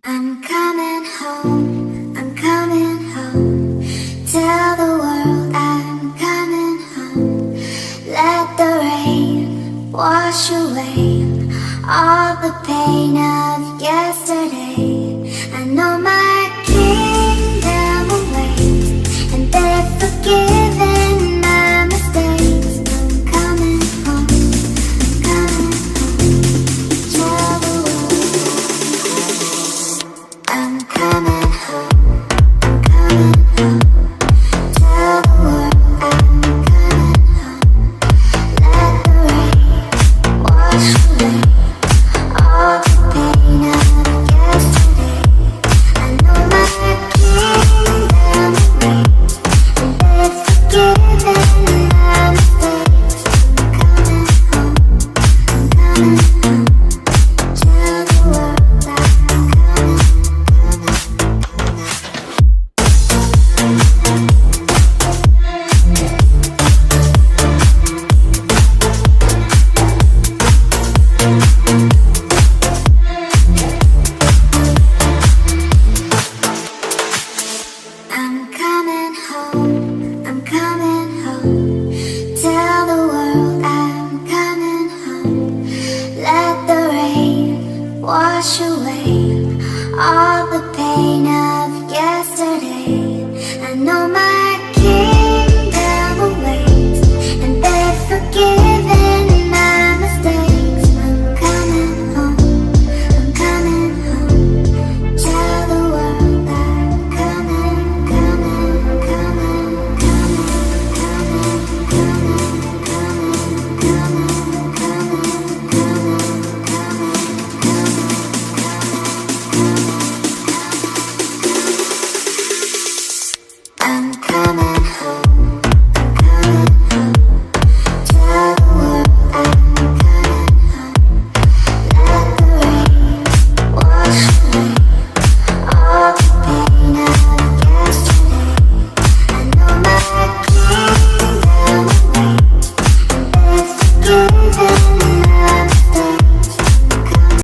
I'm coming home, I'm coming home. Tell the world I'm coming home. Let the rain wash away all the pain of yesterday. I know my kingdom awaits, and they've forgiven my mistakes. I'm coming home, I'm coming home. Tell the world I'm coming home, I'm coming home. Tell the world I'm coming home. Let the rain wash away all the pain of yesterday. I know my kingdom awaits, and they've forgiven my mistakes. I'm coming home, I'm coming home. Tell the world I'm coming, I'm coming home, I'm coming home. Tell the world I'm coming home. Let the rain wash away all